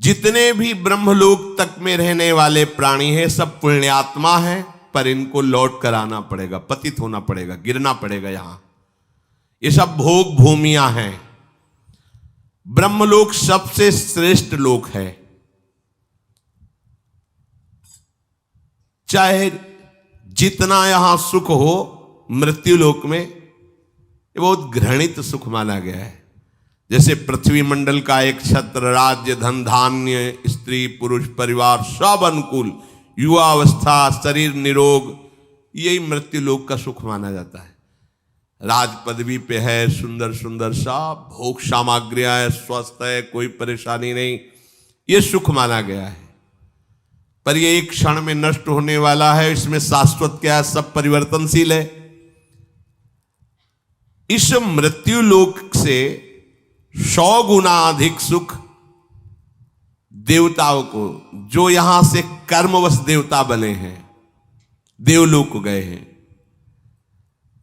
जितने भी ब्रह्मलोक तक में रहने वाले प्राणी हैं सब पुण्यात्मा हैं, पर इनको लौट कर आना पड़ेगा, पतित होना पड़ेगा, गिरना पड़ेगा। यहां ये सब भोग भूमियां हैं। ब्रह्मलोक सबसे श्रेष्ठ लोक है। चाहे जितना यहां सुख हो, मृत्यु लोक में ये बहुत घृणित सुख माना गया है। जैसे पृथ्वी मंडल का एक छत्र, राज्य, धन, धान्य, स्त्री, पुरुष, परिवार सब अनुकूल, युवावस्था, शरीर निरोग, यही मृत्यु लोक का सुख माना जाता है। राज पदवी पे है, सुंदर सुंदर सब भोग सामग्रियां है, स्वस्थ है, कोई परेशानी नहीं, ये सुख माना गया है। पर ये एक क्षण में नष्ट होने वाला है। इसमें शाश्वत क्या है? सब परिवर्तनशील है। इस मृत्यु लोक से 100 गुना अधिक सुख देवताओं को, जो यहां से कर्मवश देवता बने हैं, देवलोक गए हैं,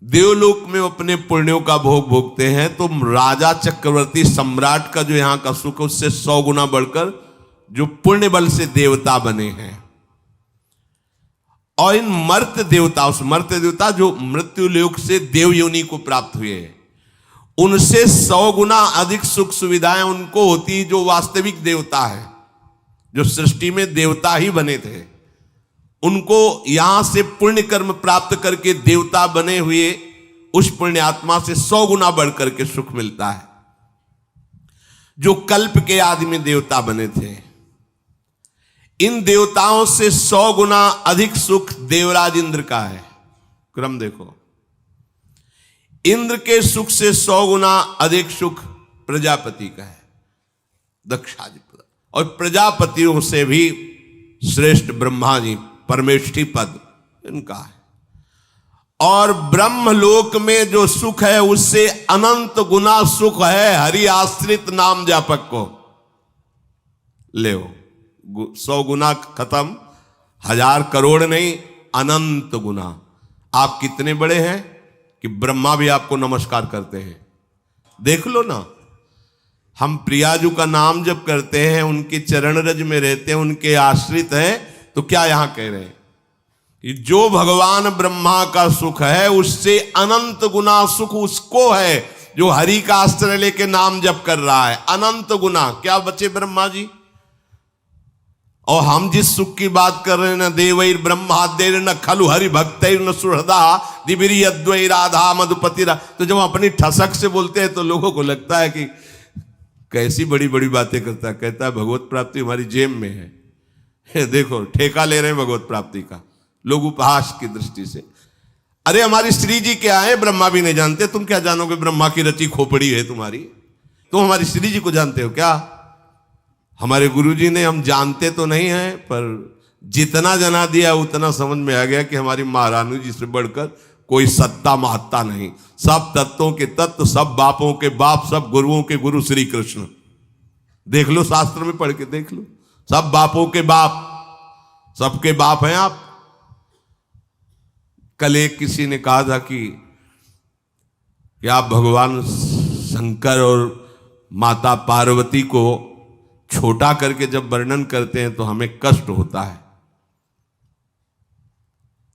देवलोक में अपने पुण्यों का भोग भोगते हैं, तो राजा चक्रवर्ती सम्राट का जो यहां का सुख, उससे 100 गुना बढ़कर जो पुण्य बल से देवता बने हैं। और इन मर्त्य देवता, उस मर्त्य देवता जो मृत्यु लोक से देव योनि को प्राप्त हुए हैं, उनसे 100 गुना अधिक सुख सुविधाएं उनको होती, जो वास्तविक देवता है, जो सृष्टि में देवता ही बने थे। उनको यहां से पुण्य कर्म प्राप्त करके देवता बने हुए उस पुण्य आत्मा से 100 गुना बढ़कर के सुख मिलता है, जो कल्प के आदि में देवता बने थे। इन देवताओं से 100 गुना अधिक सुख देवराज इंद्र का है। क्रम देखो, इंद्र के सुख से 100 गुना अधिक सुख प्रजापति का है, दक्षादि पद। और प्रजापतियों से भी श्रेष्ठ ब्रह्मा जी, परमेष्ठी पद इनका है। और ब्रह्मलोक में जो सुख है उससे अनंत गुना सुख है हरि आश्रित नाम जापक को। ले 100 गुना खत्म, 1000 करोड़ नहीं, अनंत गुना। आप कितने बड़े हैं कि ब्रह्मा भी आपको नमस्कार करते हैं। देख लो ना, हम प्रियाजू का नाम जब करते हैं, उनके चरण रज में रहते हैं, उनके आश्रित हैं, तो क्या यहां कह रहे हैं कि जो भगवान ब्रह्मा का सुख है उससे अनंत गुना सुख उसको है जो हरि का आश्रय लेके नाम जप कर रहा है। अनंत गुना क्या बचे ब्रह्मा जी? और हम जिस सुख की बात कर रहे हैं, न देवैर ब्रह्माद्यैर न खलु हरि भक्तैर न सुहृदा दिबिरी अद्वै राधा मधुपति। तो जब अपनी ठसक से बोलते हैं तो लोगों को लगता है कि कैसी बड़ी बड़ी बातें करता है। कहता है भगवत प्राप्ति हमारी जेब में है। देखो ठेका ले रहे हैं भगवत प्राप्ति का लोग उपहास की दृष्टि से। अरे हमारी श्री जी क्या है ब्रह्मा भी नहीं जानते, तुम क्या जानोगे? ब्रह्मा की रची खोपड़ी है तुम्हारी, तुम हमारी श्री जी को जानते हो क्या? हमारे गुरुजी ने, हम जानते तो नहीं हैं, पर जितना जना दिया उतना समझ में आ गया कि हमारी महारानी जी से बढ़कर कोई सत्ता महत्ता नहीं। सब तत्वों के तत्व, सब बापों के बाप, सब गुरुओं के गुरु श्री कृष्ण। देख लो, शास्त्र में पढ़ के देख लो, सब बापों के बाप, सबके बाप हैं आप। कल एक किसी ने कहा था कि आप भगवान शंकर और माता पार्वती को छोटा करके जब वर्णन करते हैं तो हमें कष्ट होता है।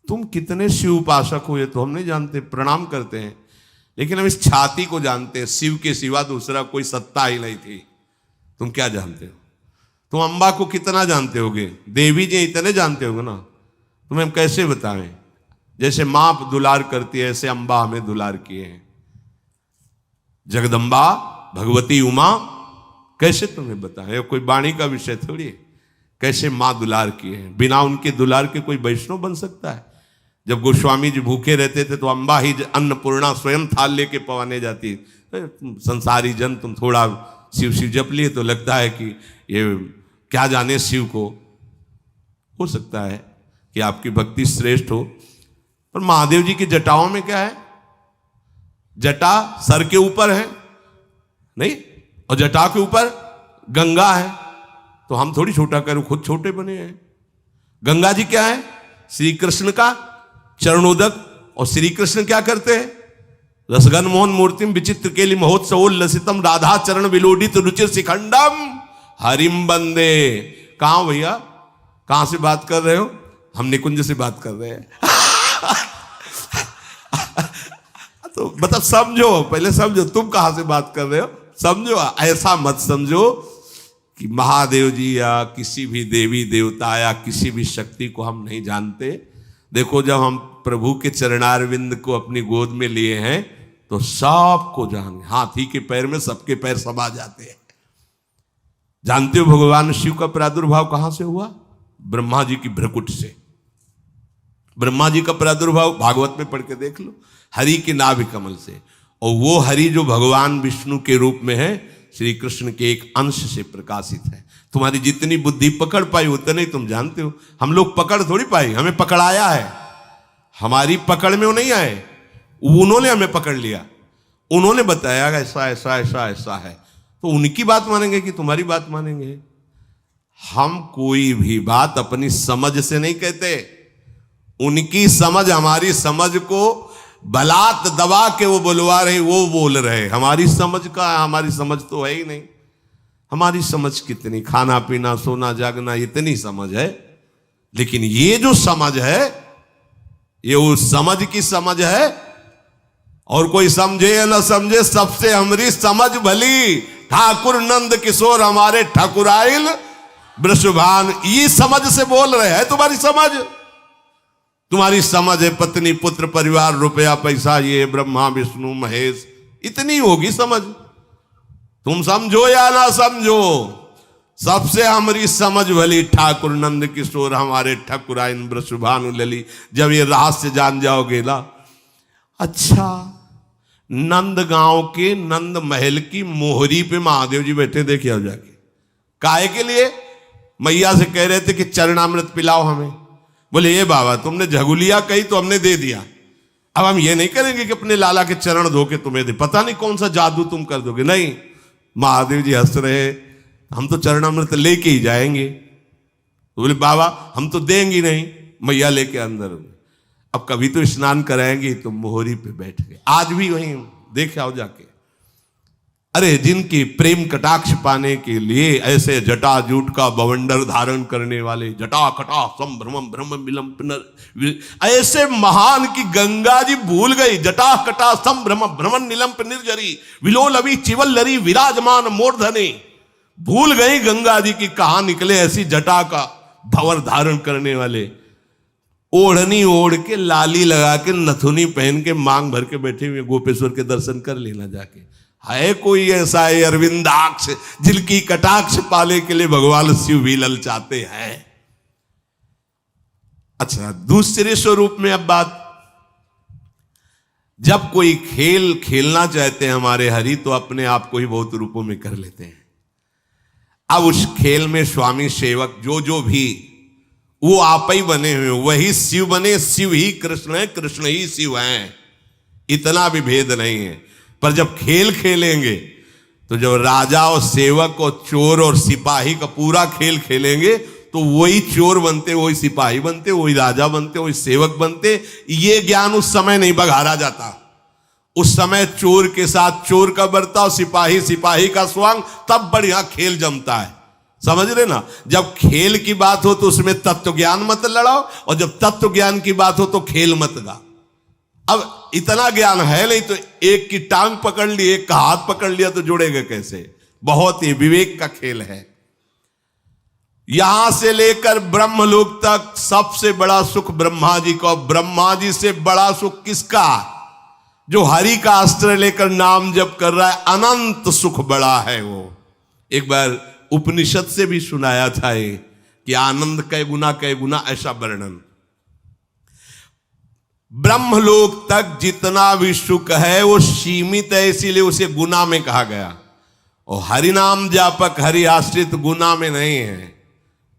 तुम कितने शिव उपासक हो ये तो हम नहीं जानते, प्रणाम करते हैं, लेकिन हम इस छाती को जानते हैं। शिव के सिवा दूसरा कोई सत्ता ही नहीं थी। तुम क्या जानते हो? तुम अम्बा को कितना जानते होगे? देवी जी इतने जानते होगे ना, तुम्हें हम कैसे बताएं? जैसे मां दुलार करती है ऐसे अम्बा हमें दुलार किए हैं। जगदम्बा भगवती उमा कैसे तुम्हें बताएं? कोई वाणी का विषय थोड़ी है। कैसे मां दुलार किए हैं, बिना उनके दुलार के कोई वैष्णव बन सकता है? जब गोस्वामी जी भूखे रहते थे तो अम्बा ही अन्नपूर्णा स्वयं थाल लेके पवाने जाती। संसारी जन तुम थोड़ा शिव शिव जप लिए तो लगता है कि ये क्या जाने शिव को। हो सकता है कि आपकी भक्ति श्रेष्ठ हो, पर महादेव जी की जटाओं में क्या है? जटा सर के ऊपर है नहीं, और जटा के ऊपर गंगा है। तो हम थोड़ी छोटा करें, खुद छोटे बने हैं। गंगा जी क्या है? श्री कृष्ण का चरणोदक। और श्री कृष्ण क्या करते हैं? रसगन मोहन मूर्तिम विचित्र केली महोत्सवोल्लसितम राधा चरण विलोडित रुचिर शिखंडम हरिम बंदे। कहां भैया, कहां से बात कर रहे हो? हम निकुंज से बात कर रहे हैं। तो मतलब समझो, पहले समझो तुम कहां से बात कर रहे हो, समझो। ऐसा मत समझो कि महादेव जी या किसी भी देवी देवता या किसी भी शक्ति को हम नहीं जानते। देखो, जब हम प्रभु के चरणारविंद को अपनी गोद में लिए हैं तो सबको जान, हाथी के पैर में सबके पैर समा जाते हैं। जानते हो भगवान शिव का प्रादुर्भाव कहां से हुआ? ब्रह्मा जी की भ्रकुट से। ब्रह्मा जी का प्रादुर्भाव भागवत में पढ़ के देख लो, हरि के नाभि कमल से। और वो हरि जो भगवान विष्णु के रूप में है, श्री कृष्ण के एक अंश से प्रकाशित है। तुम्हारी जितनी बुद्धि पकड़ पाई उतने ही तुम जानते हो। हम लोग पकड़ थोड़ी पाई, हमें पकड़ाया है। हमारी पकड़ में वो नहीं आए, उन्होंने हमें पकड़ लिया, उन्होंने बताया ऐसा ऐसा ऐसा ऐसा है। तो उनकी बात मानेंगे कि तुम्हारी बात मानेंगे? हम कोई भी बात अपनी समझ से नहीं कहते। उनकी समझ हमारी समझ को बलात् दबा के वो बुलवा रहे, वो बोल रहे। हमारी समझ का, हमारी समझ तो है ही नहीं। हमारी समझ कितनी, खाना पीना सोना जागना, इतनी समझ है। लेकिन ये जो समझ है, ये उस समझ की समझ है। और कोई समझे या न समझे, सबसे हमारी समझ भली। ठाकुर नंद किशोर हमारे ठाकुराइल वृषभान, ये समझ से बोल रहे हैं। तुम्हारी समझ, तुम्हारी समझ है पत्नी पुत्र परिवार रुपया पैसा, ये ब्रह्मा विष्णु महेश, इतनी होगी समझ। तुम समझो या ना समझो, सबसे हमारी समझ भली। ठाकुर नंद किशोर हमारे ठाकुराइन वृषभानु लली। जब ये रहस्य जान जाओगे ना, अच्छा, नंद गांव के नंद महल की मोहरी पे महादेव जी बैठे, देखे आओ जाके। काहे के लिए? मैया से कह रहे थे कि चरणामृत पिलाओ हमें। बोले ये बाबा तुमने झगुलिया कही तो हमने दे दिया, अब हम ये नहीं करेंगे कि अपने लाला के चरण धो के तुम्हें दे, पता नहीं कौन सा जादू तुम कर दोगे। नहीं, महादेव जी हंस रहे, हम तो चरणामृत लेके ही जाएंगे। तो बोले बाबा हम तो देंगे नहीं। मैया लेके अंदर, अब कभी तो स्नान कराएंगे। तो मोहरी पे बैठ गए। आज भी वहीं देख आओ जाके। अरे जिनकी प्रेम कटाक्ष पाने के लिए ऐसे जटा जूट का बवंडर धारण करने वाले, जटा कटा संभ्रमम ब्रह्म मिलम पुनर, ऐसे महान की गंगा जी भूल गई। जटा कटा संभ्रम भ्रमण नीलम निर्जरी विलोल अभी चिवल लरी विराजमान मूर्धने। भूल गई गंगा जी की कहां निकले ऐसी जटा का भंवर धारण करने वाले। ओढ़नी ओढ़ के, लाली लगा के, नथुनी पहन के, मांग भर के बैठे हुए गोपेश्वर के दर्शन कर लेना जाके। है कोई ऐसा है अरविंदाक्ष जिनकी कटाक्ष पाले के लिए भगवान शिव भी ललचाते हैं? अच्छा, दूसरे स्वरूप में अब बात, जब कोई खेल खेलना चाहते हैं हमारे हरि, तो अपने आप को ही बहुत रूपों में कर लेते हैं। अब उस खेल में स्वामी सेवक जो भी वो आप ही बने हुए, वही शिव बने। शिव ही कृष्ण है, कृष्ण ही शिव हैं, इतना भी भेद नहीं है। पर जब खेल खेलेंगे तो जब राजा और सेवक और चोर और सिपाही का पूरा खेल खेलेंगे, तो वही चोर बनते, वही सिपाही बनते, वही राजा बनते, वही सेवक बनते। ये ज्ञान उस समय नहीं बघारा जाता। उस समय चोर के साथ चोर का बर्ताव, सिपाही सिपाही का स्वांग, तब बढ़िया खेल जमता है। समझ रहे ना? जब खेल की बात हो तो उसमें तत्व ज्ञान मत लड़ाओ, और जब तत्व ज्ञान की बात हो तो खेल मत गा। अब इतना ज्ञान है नहीं, तो एक की टांग पकड़ ली, एक का हाथ पकड़ लिया, तो जुड़ेगा कैसे? बहुत ही विवेक का खेल है। यहां से लेकर ब्रह्मलोक तक सबसे बड़ा सुख ब्रह्मा जी का। ब्रह्मा जी से बड़ा सुख किसका? जो हरि का अस्त्र लेकर नाम जप कर रहा है, अनंत सुख बड़ा है वो। एक बार उपनिषद से भी सुनाया था ये कि आनंद कै गुना ऐसा वर्णन। ब्रह्मलोक तक जितना भी सुख है वो सीमित है, इसीलिए उसे गुना में कहा गया। और हरिनाम जापक हरि आश्रित गुना में नहीं है,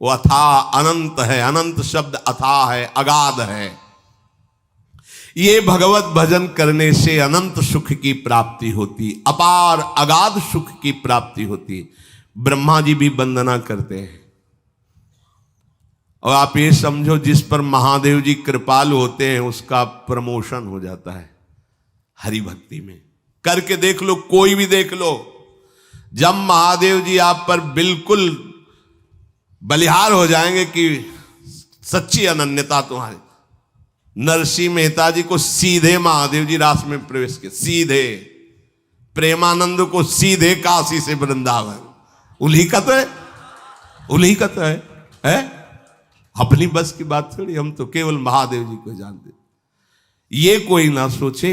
वो अथाह अनंत है। अनंत शब्द अथाह है, अगाध है। ये भगवत भजन करने से अनंत सुख की प्राप्ति होती, अपार अगाध सुख की प्राप्ति होती। ब्रह्मा जी भी वंदना करते हैं। और आप ये समझो, जिस पर महादेव जी कृपालु होते हैं उसका प्रमोशन हो जाता है हरि भक्ति में। करके देख लो, कोई भी देख लो। जब महादेव जी आप पर बिल्कुल बलिहार हो जाएंगे कि सच्ची अनन्यता तुम्हारी, नरसिंह मेहता जी को सीधे महादेव जी रास में प्रवेश किया, सीधे। प्रेमानंद को सीधे काशी से वृंदावन। उन्हीं का तो है, उन्हीं का तो है? अपनी बस की बात थोड़ी, हम तो केवल महादेव जी को जानते। ये कोई ना सोचे,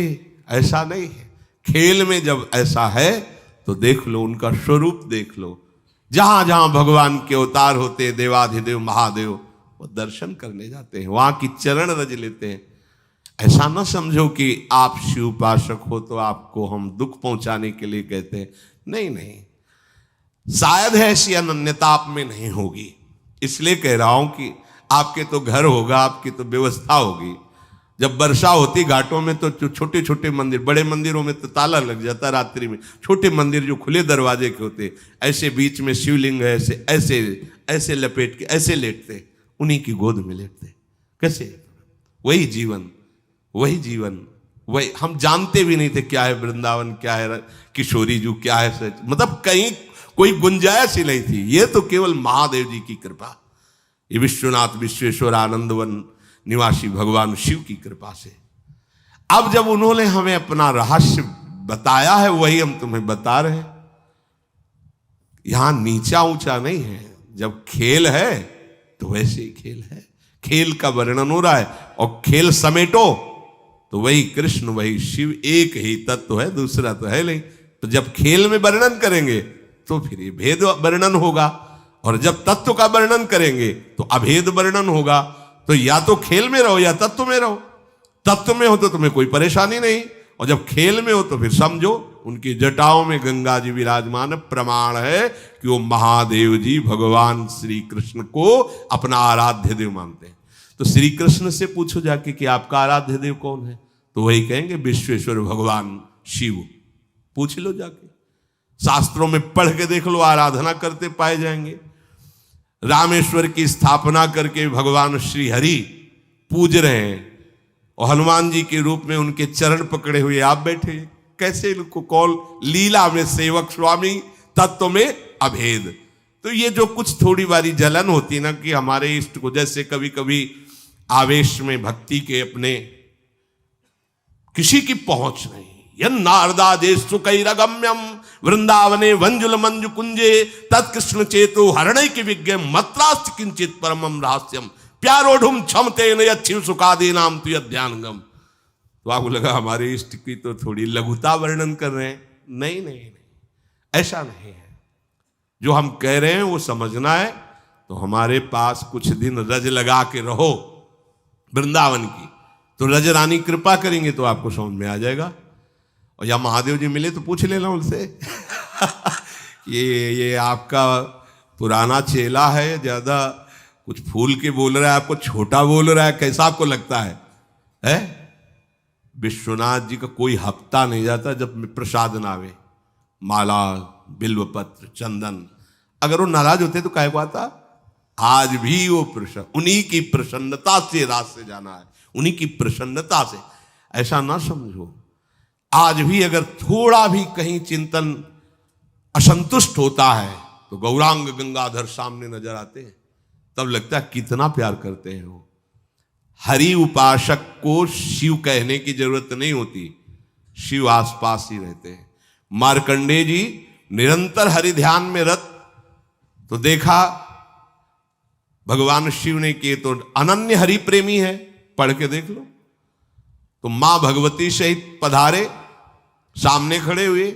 ऐसा नहीं है। खेल में जब ऐसा है तो देख लो, उनका स्वरूप देख लो। जहां जहां भगवान के अवतार होते हैं, देवाधिदेव महादेव, वो दर्शन करने जाते हैं, वहां की चरण रज लेते हैं। ऐसा ना समझो कि आप शिव उपासक हो तो आपको हम दुख पहुंचाने के लिए कहते हैं। नहीं नहीं, शायद ऐसी अनन्यता आप में नहीं होगी, इसलिए कह रहा हूं कि आपके तो घर होगा, आपकी तो व्यवस्था होगी। जब वर्षा होती घाटों में तो छोटे छोटे मंदिर, बड़े मंदिरों में तो ताला लग जाता रात्रि में, छोटे मंदिर जो खुले दरवाजे के होते, ऐसे बीच में शिवलिंग है, ऐसे ऐसे ऐसे लपेट के ऐसे लेटते, उन्हीं की गोद में लेटते। कैसे? वही जीवन, वही जीवन, वही। हम जानते भी नहीं थे क्या है वृंदावन, क्या है किशोरी जू, क्या है सच, मतलब कहीं कोई गुंजाइश ही नहीं थी। ये तो केवल महादेव जी की कृपा, ये विश्वनाथ विश्वेश्वर आनंदवन निवासी भगवान शिव की कृपा से। अब जब उन्होंने हमें अपना रहस्य बताया है, वही हम तुम्हें बता रहे हैं। यहां नीचा ऊंचा नहीं है, जब खेल है तो वैसे ही खेल है। खेल का वर्णन हो रहा है, और खेल समेटो तो वही कृष्ण वही शिव, एक ही तत्व है, दूसरा तो है नहीं। तो जब खेल में वर्णन करेंगे तो फिर ये भेद वर्णन होगा, और जब तत्व का वर्णन करेंगे तो अभेद वर्णन होगा। तो या तो खेल में रहो या तत्व में रहो। तत्व में हो तो तुम्हें कोई परेशानी नहीं, और जब खेल में हो तो फिर समझो उनकी जटाओं में गंगा जी विराजमान, प्रमाण है कि वो महादेव जी भगवान श्री कृष्ण को अपना आराध्य देव मानते हैं। तो श्री कृष्ण से पूछो जाके कि आपका आराध्य देव कौन है, तो वही कहेंगे विश्वेश्वर भगवान शिव। पूछ लो जाके, शास्त्रों में पढ़ के देख लो, आराधना करते पाए जाएंगे। रामेश्वर की स्थापना करके भगवान श्री हरि पूज रहे हैं, और हनुमान जी के रूप में उनके चरण पकड़े हुए आप बैठे। कैसे इनको कौल, लीला में सेवक स्वामी, तत्व में अभेद। तो ये जो कुछ थोड़ी बारी जलन होती ना कि हमारे इष्ट को, जैसे कभी कभी आवेश में भक्ति के अपने किसी की पहुंच नहीं, नारदादेशुकैरगम्यम वृंदावने वंजुल मंजु कुंजे तत्कृष्ण चेतु हरणय की विज्ञ मत्रास्त किंचित परमम रहस्यम प्यारोढ़ुम क्षमते न यच्छिव सुखादि नाम तु ध्यानगम। तो आपको लगा हमारे इष्ट की तो थोड़ी लघुता वर्णन कर रहे हैं। नहीं नहीं नहीं, ऐसा नहीं है। जो हम कह रहे हैं वो समझना है। तो हमारे पास कुछ दिन रज लगा के रहो वृंदावन की, तो रज रानी कृपा करेंगे तो आपको समझ में आ जाएगा। और या महादेव जी मिले तो पूछ लेना उनसे ये आपका पुराना चेला है, ज्यादा कुछ फूल के बोल रहा है, आपको छोटा बोल रहा है, कैसा आपको लगता है? विश्वनाथ जी का कोई हफ्ता नहीं जाता जब प्रसाद ना आवे, माला बिल्वपत्र चंदन। अगर वो नाराज होते तो काहे को आता? आज भी वो प्रसन्न, उन्हीं की प्रसन्नता से रात से जाना है, उन्हीं की प्रसन्नता से। ऐसा ना समझो, आज भी अगर थोड़ा भी कहीं चिंतन असंतुष्ट होता है तो गौरांग गंगाधर सामने नजर आते हैं, तब लगता है कितना प्यार करते हैं वो। हरि उपासक को शिव कहने की जरूरत नहीं होती, शिव आसपास ही रहते हैं। मार्कंडेय जी निरंतर हरि ध्यान में रत, तो देखा भगवान शिव ने किए तो अनन्य हरि प्रेमी है, पढ़ के देख लो। तो मां भगवती सहित पधारे, सामने खड़े हुए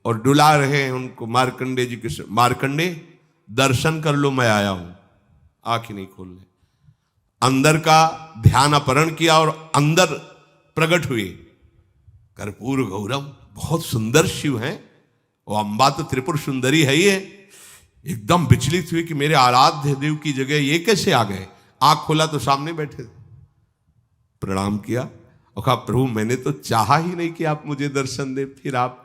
और डुला रहे हैं उनको मार्कंडेय जी के। मार्कंडेय दर्शन कर लो, मैं आया हूं। आंखें नहीं खोलने, अंदर का ध्यान अपहरण किया और अंदर प्रकट हुए। कर्पूर गौरम, बहुत सुंदर शिव हैं, और अम्बा तो त्रिपुर सुंदरी है ही है। एकदम विचलित हुए कि मेरे आराध्य देव की जगह ये कैसे आ गए। आंख खोला तो सामने बैठे थे, प्रणाम किया और कहा प्रभु मैंने तो चाहा ही नहीं कि आप मुझे दर्शन दे। फिर आप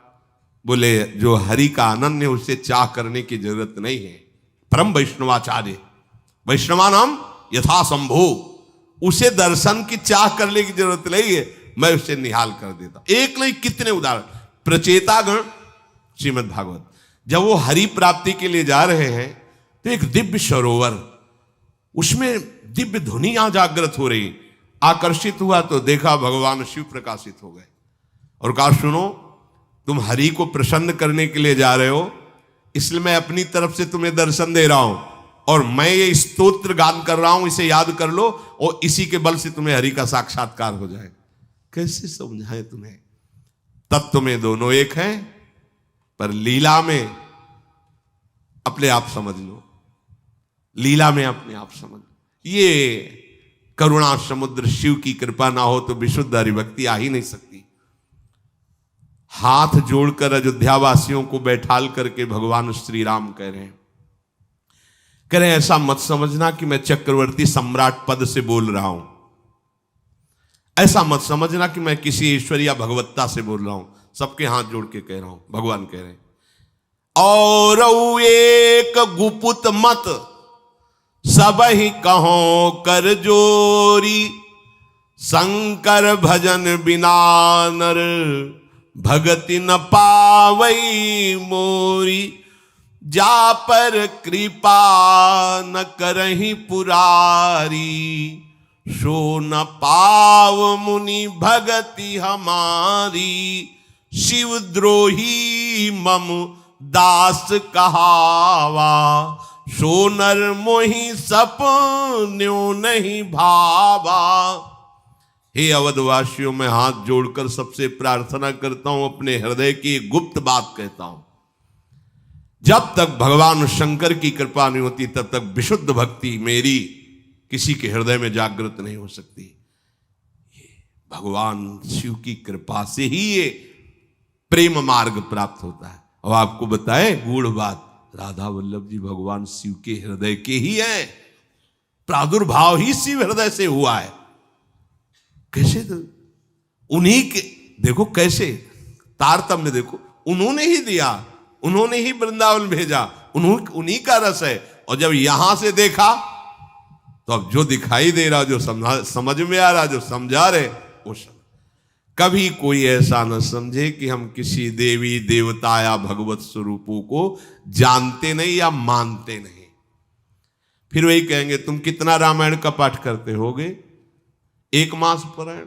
बोले जो हरि का आनंद है उससे चाह करने की जरूरत नहीं है। परम वैष्णवाचार्य, वैष्णवानाम यथा संभो, उसे दर्शन की चाह करने की जरूरत नहीं है, मैं उसे निहाल कर देता। एक नहीं कितने उदाहरण, प्रचेतागण श्रीमद् भागवत, जब वो हरि प्राप्ति के लिए जा रहे हैं तो एक दिव्य सरोवर, उसमें दिव्य ध्वनियां जागृत हो रही। आकर्षित हुआ तो देखा भगवान शिव प्रकाशित हो गए और कहा, सुनो, तुम हरि को प्रसन्न करने के लिए जा रहे हो, इसलिए मैं अपनी तरफ से तुम्हें दर्शन दे रहा हूं और मैं ये स्तोत्र गान कर रहा हूं, इसे याद कर लो और इसी के बल से तुम्हें हरि का साक्षात्कार हो जाए। कैसे समझाएं तुम्हें? तत्व में दोनों एक हैं, पर लीला में अपने आप समझ लो, लीला में अपने आप समझ लो। ये करुणा समुद्र शिव की कृपा ना हो तो विशुद्ध हरिभक्ति आ ही नहीं सकती। हाथ जोड़कर अयोध्या वासियों को बैठाल करके भगवान श्री राम कह रहे हैं, ऐसा मत समझना कि मैं चक्रवर्ती सम्राट पद से बोल रहा हूं, ऐसा मत समझना कि मैं किसी ईश्वर या भगवत्ता से बोल रहा हूं। सबके हाथ जोड़ के कह रहा हूं, भगवान कह रहे हैं, और एक गुपुत मत सब ही कहो कर जोरी, शंकर भजन बिना नर भगति न पावई मोरी, जा पर कृपा न करही पुरारी, सो न पाव मुनि भगति हमारी, शिवद्रोही मम दास कहावा, सो नर मोहि सपन्यो नहीं भावा। हे अवधवासियों, मैं हाथ जोड़कर सबसे प्रार्थना करता हूं, अपने हृदय की गुप्त बात कहता हूं। जब तक भगवान शंकर की कृपा नहीं होती तब तक विशुद्ध भक्ति मेरी किसी के हृदय में जागृत नहीं हो सकती। भगवान शिव की कृपा से ही ये प्रेम मार्ग प्राप्त होता है। और आपको बताएं गूढ़ बात, राधा वल्लभ जी भगवान शिव के हृदय के ही हैं, प्रादुर्भाव ही शिव हृदय से हुआ है। कैसे? तो उन्हीं के देखो, कैसे तारतम्य देखो, उन्होंने ही दिया, उन्होंने ही वृंदावन भेजा, उन्हीं का रस है। और जब यहां से देखा तो अब जो दिखाई दे रहा, जो समझ में आ रहा, जो समझा रहे, वो समझ। कभी कोई ऐसा न समझे कि हम किसी देवी देवता या भगवत स्वरूपों को जानते नहीं या मानते नहीं। फिर वही कहेंगे, तुम कितना रामायण का पाठ करते होगे? 1 मास पारायण,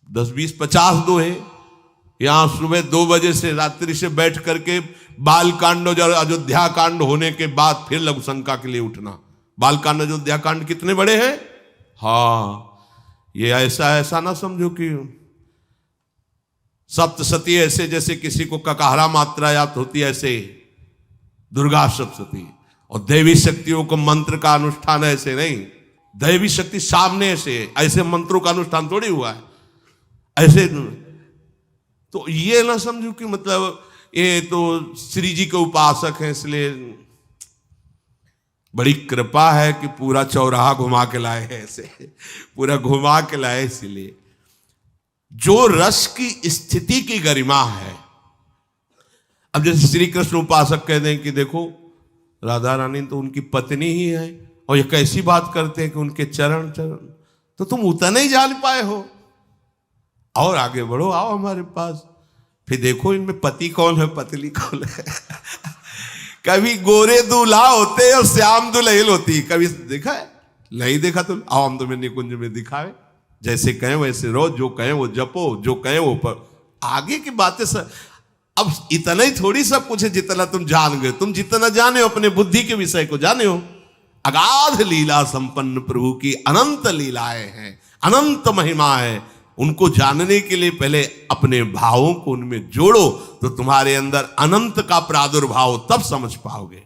10, 20, 50 दोहे। यहां सुबह 2 बजे से रात्रि से बैठ करके बाल कांड और अयोध्या कांड होने के बाद फिर लघु शंका के लिए उठना। बाल कांड अयोध्या कांड कितने बड़े हैं? हाँ, ये ऐसा ना समझो कि सप्तशती ऐसे जैसे किसी को ककाहरा मात्रा याद होती है, ऐसे दुर्गा सप्तशती। और देवी शक्तियों को मंत्र का अनुष्ठान ऐसे नहीं, दैवी शक्ति सामने से, ऐसे मंत्रों का अनुष्ठान थोड़ी हुआ है ऐसे। तो ये ना समझो कि मतलब ये तो श्री जी के उपासक हैं इसलिए बड़ी कृपा है कि पूरा चौराहा घुमा के लाए हैं, ऐसे पूरा घुमा के लाए। इसलिए जो रस की स्थिति की गरिमा है, अब जैसे श्री कृष्ण उपासक कह दें कि देखो राधा रानी तो उनकी पत्नी ही है, और ये कैसी बात करते हैं कि उनके चरण, तो तुम उतना ही जान पाए हो, और आगे बढ़ो, आओ हमारे पास, फिर देखो इनमें पति कौन है, पतली कौन है। कभी गोरे दूल्हा होते और श्याम दुल्हन होती, कभी देखा है? नहीं देखा तो आओ हम तुम्हें निकुंज में दिखावे, जैसे कहें वैसे रहो, जो कहें वो जपो, जो कहें वो पर आगे की बातें सब। अब इतना ही थोड़ी सब कुछ है जितना तुम जान गए। तुम जितना जाने हो अपने बुद्धि के विषय को जाने हो। अगाध लीला संपन्न प्रभु की अनंत लीलाएं हैं, अनंत महिमा है। उनको जानने के लिए पहले अपने भावों को उनमें जोड़ो, तो तुम्हारे अंदर अनंत का प्रादुर्भाव तब समझ पाओगे।